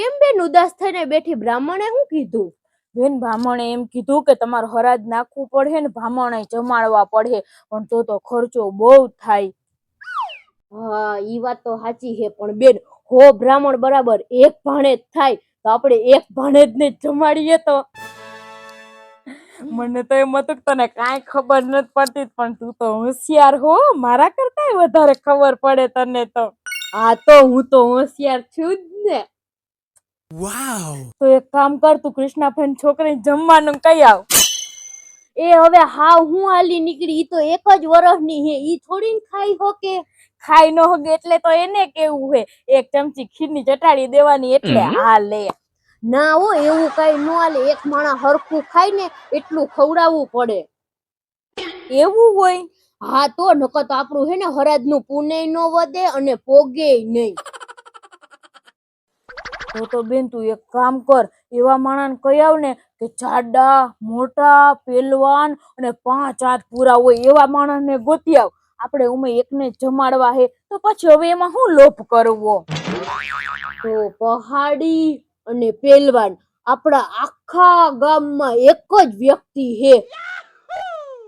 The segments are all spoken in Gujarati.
કેમ બેન ઉદાસ થઈને બેઠી? બ્રાહ્મણે શું કીધું? બેન બ્રાહ્મણે એમ કીધું કે તમારે હરાજ નાખવું પડે ને બ્રાહ્મણે જમાડવા પડે, પણ તો ખર્ચો બહુ થાય. હા ઈ વાત તો સાચી છે, પણ બેન હો બ્રાહ્મણ બરાબર એક ભાણે જ થાય, તો આપણે એક ભાણે જ ને જમાડીએ તો. મને તો એમ હતું કે તને કાંઈ ખબર નથી પડતી, પણ તું તો હોશિયાર હો, મારા કરતાંય વધારે ખબર પડે તને તો. હા તો હું તો હોશિયાર છું જ ને. વાવ! તો એક કામ કર, તું કૃષ્ણાભાઈ છોકરી જમવાનું કઈ આવ. એ હવે હાવ હું હાલી નીકળી, ઈ તો એક જ વર્ષની હે, ઈ થોડી ખાઈ શકે. ખાઈ ન હોગે એટલે તો એને કેવું હે, એક ચમચી ખીરની ચટાડી દેવાની એટલે હાલે. ના હો, એવું કઈ ન હાલે, એક માણા હરખું ખાય ને એટલું ખવડાવવું પડે. એવું હોય? હા તો નકર તો આપણું હે ને હરાજનું પુણ્ય નો વધે અને પોગેય નહીં. તો બેન તું એક કામ કર, એવા માણસને કહી આવ ને કે જાડા મોટા પહેલવાન અને 5 હાથ પૂરા હોય એવા માણસને ગોતી આવ. આપણે ઉમે એકને જમાડવા હે તો પછી હવે એમાં શું લોભ કરવો? તો પહાડી અને પહેલવાન આપણા આખા ગામમાં એક જ વ્યક્તિ હે.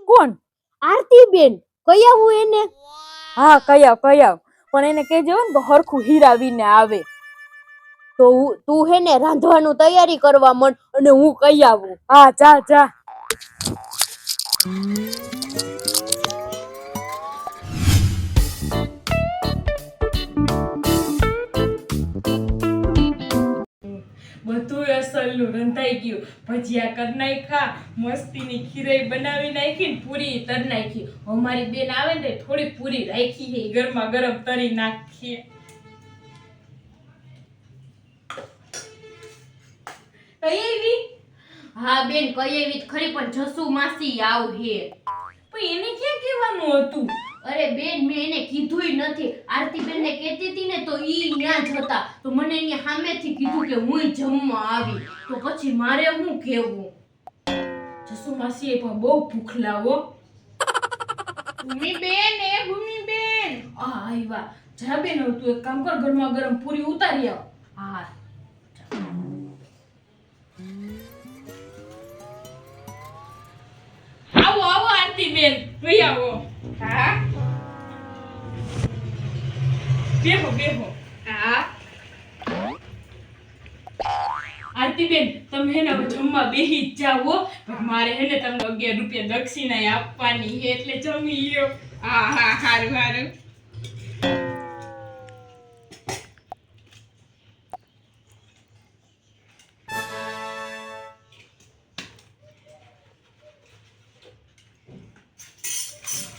કોણ? આરતીબેન. કઈ આવું એને? હા કઈ આવ, પણ એને કહેજો ને હરખું હીરાવીને આવે. તો તું હે ને રાંધવાનું તૈયારી કરવા માંડ અને હું કઈ આવું. હા જા જા. બધું અસલનું રંધાઈ ગયું, ભજીયા કરી નાખ્યા, મસ્તીની ખીરાઈ બનાવી નાખી ને પૂરી તરી નાખી. અમારી બેન આવે ને થોડી પૂરી રાખી છે, ગરમા ગરમ તરી નાખીએ. કઈ? હા બેન કઈ એવી ખરી, પણ જસુ માસી આવ હે. પણ એને ક્યાં કહેવાનું હતું? અરે બેન મેં એને કીધુંય નથી. આરતીબેન ને કહેતી હતી ને તો ઈ ન્યા જ હતા, તો મને એને સામેથી કીધું કે હું જમવા આવી, તો પછી મારે શું કહેવું? જસુ માસી પણ બહુ ભૂખ લાવો. ભૂમિબેન એ ભૂમિબેન. આ આવ્યા. જા બેન હવે તું એક કામ કર, ગરમા ગરમ પૂરી ઉતારી આવ. હા આવો આવો આરતી બેન, લઈ આવો. હા બેહો બેહો. હા. આરતી બેન તમે હે ને હવે જમવા બેહી જ જાઓ, મારે હે ને તમને 11 રૂપિયા દક્ષિણા આપવાની છે એટલે જમી લ્યો. હા હા હારું હારું.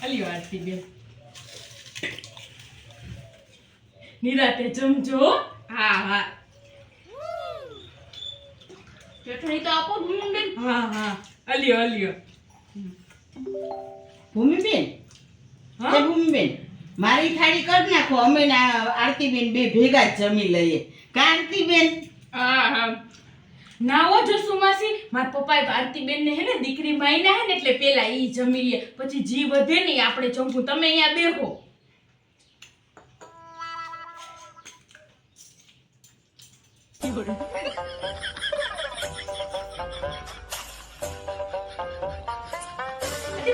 અલ્યો આરતી બેન, નિરાતે જમજો. હા હા. ચટણી તો આપો ભૂમિબેન. હા હા અલ્યો અલ્યો. ભૂમિબેન, હા હે ભૂમિબેન, મારી થાળી કરી નાખો, અમે આરતીબેન બે ભેગા જ જમી લઈએ. કા આરતીબેન? હા હા. ના હો જસુ માસી, મારા પપ્પાએ તો આરતી બેન ને હે ને દીકરી માયના હે ને એટલે પેલા ઈ જમી લે, પછી જી વધે ને આપણે જમવું. તમે અહીંયા બેહો.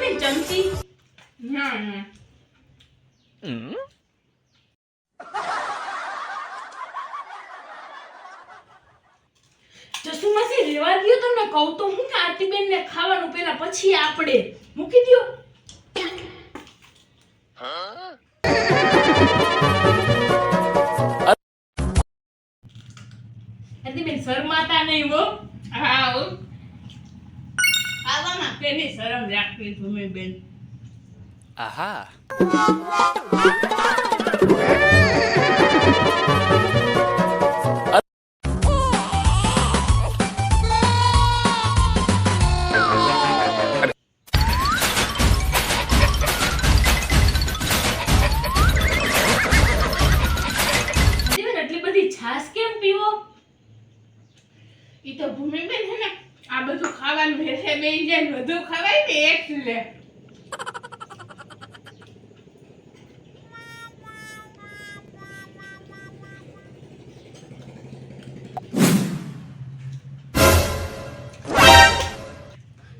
બેન ચમચી. ના ના. જસુ માસી રેવા દ્યો, તમને કહું તો હું કે આરતી બેન ને ખાવાનું પેલા પછી આપણે મૂકી દ્યો. આરતી બેન શરમાતા નહીં હો. હા હો. આવામાં કેની શરમ રાખવી ભૂમિબેન. આહા! એટલી બધી છાશ કેમ પીવો? ઈ તો ભૂમિબેન હે ને આ બધું ખાવાનું હેઠે બેસી જાય, બધું ખવાય ને એટલે.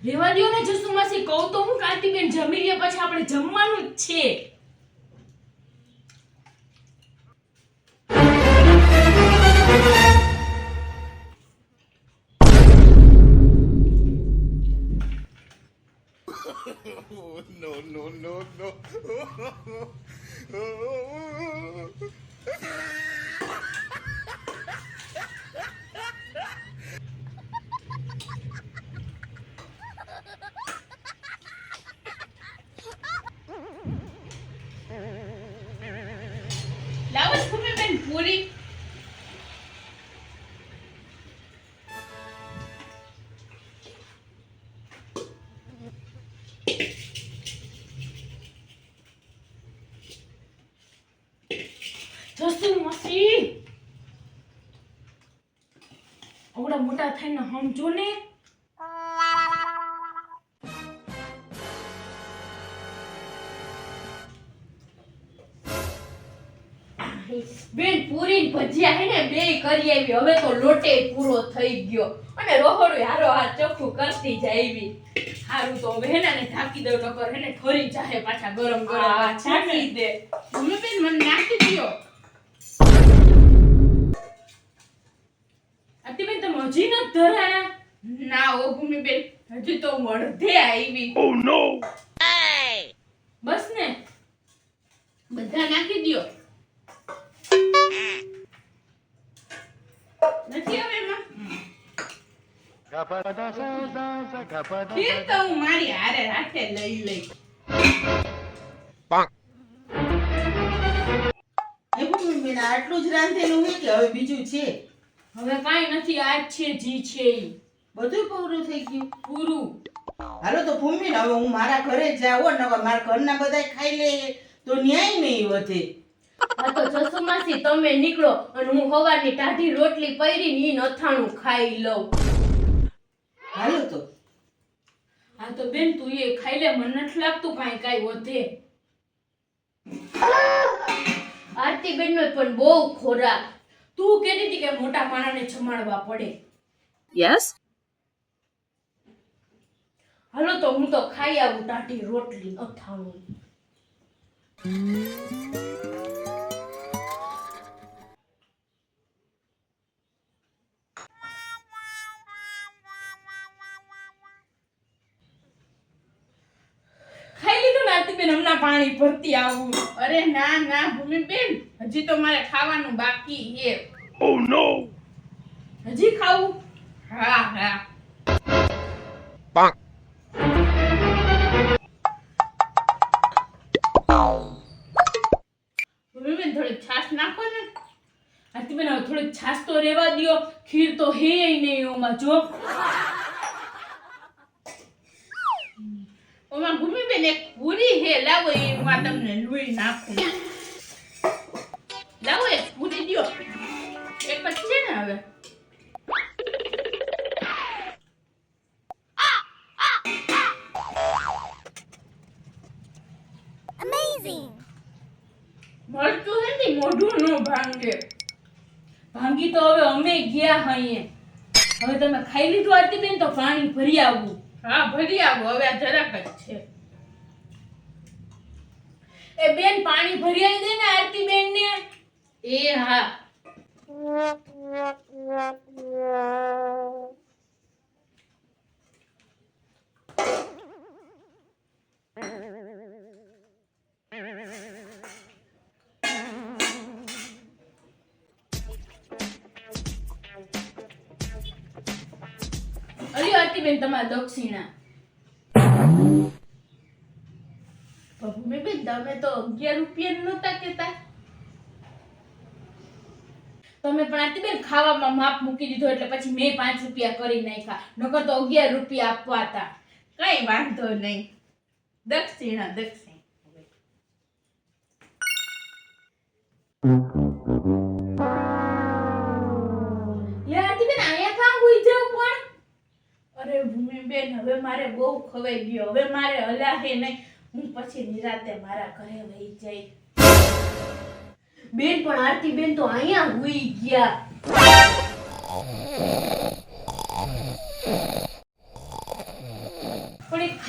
રેવા દ્યો ને જસુમાસી, કહું તો હું આરતીબેન જમી લે પછી આપણે જમવાનું જ છે. No, no, no, no. લાવો ભૂમિબેન પૂરી. જસુમાસી, આવડા મોટા થઈને સમજો ને. બેન પૂરી ને ભજીયા હે ને બે કરી આવી. હવે તો લોટે પૂરો થઈ ગયો અને રોહડું હારો હાથ ચોખ્ખું કરતી જાયવી. હારું તો હવે હેને ને ઢાંકી દઉં, નકર હેને ઠરી જાહે પાછા ગરમ ગરમ. છાંકી દે ભૂમિબેન, મને નાખી દ્યો. આરતીબેન તમે હજી નથી ધરાણા? ના ઓ ભૂમિબેન, હજી તો હું અડધે આવી. ઓ નો, બસ ને બધા નાખી દ્યો. નથી હવે એમાં તો હું મારી હારે હાથે લઈ. એ ભૂમિબેન, આટલું જ રાંધેલું છે કે હવે બીજું છે? હવે કાંઈ નથી, આ જ છે જી છે ઈ. બધું પૂરું થઈ ગયું? પૂરું. હાલો તો ભૂમિબેન, હવે હું મારા ઘરે જાવ, નકર મારા ઘરના બધા ખાઈ લે તો ન્યાય નહીં વધે. આ તો જસુમાસી તમે નીકળો અને હું સવારની ટાઢી રોટલી પૈરીને ઈ નથાણું ખાઈ લઉં. હાલો તો. હા તો બેન તું એ ખાઈ લે, મને નથી લાગતું કાંઈ વધે. આરતીબેન નો પણ બહુ ખોરાક. તું કહેતી હતી કે મોટા પાણાને જમાડવા પડે. યસ. હાલો તો હું તો ખાઈ આવું ટાઢી રોટલી અથાણું. હમણાં પાણી ભરતી આવું. અરે ના ના ભૂમિબેન, હજી તો મારે ખાવાનું બાકી છે. ઓ નો, હજી ખાવું? હા હા. ભૂમિબેન થોડી છાશ નાખો ને. આરતીબેન હવે થોડી છાશ તો રેવા દ્યો, ખીર તો હે નહીં ઓમાં જો. ઓમાં ભૂમિબેન એક પૂરી હે, લાવો એમાં તમને લોહી નાખું. લાવો એક પૂરી દ્યો. એક જ છે ને હવે. મળતું નથી, મોઢું નો ભાંગે. ભાંગી તો હવે અમે ગયા હઈએ. હવે તમે ખાઈ લીધું આરતીબેન તો પાણી ભરી આવવું. હા ભરી આવો, હવે આ જરાક જ છે. એ બેન પાણી ભરી આવી દે ને આરતીબેન ને. એ હા. અરે આરતીબેન તમારા દક્ષિણા. ભૂમિબેન તમે તો 11 રૂપિયા નહોતા કેતા. તમે પણ આરતીબેન ખાવામાં માપ મૂકી દીધો એટલે પછી મેં 5 રૂપિયા કરી નાખ્યા. નકર તો 11 રૂપિયા આપવા હતા. કઈ વાંધો નહીં, દક્ષિણા દક્ષિણા. અરે ભૂમિબેન, હવે મારે બહુ ખવાઈ ગયો. હવે મારે હલાહે નહીં. હું પછી નિરાતે મારા ઘરે વહી જઈ. બેન પણ આરતીબેન તો અહીંયા હુઈ ગયા.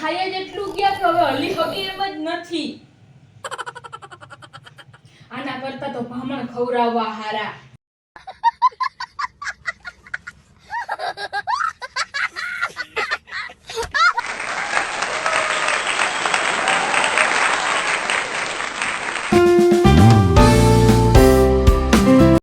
ખાઈ જ એટલું ગયા કે હવે હલી હગી એમ જ નથી. આના કરતા તો ભામણ ખવડાવવા હારા.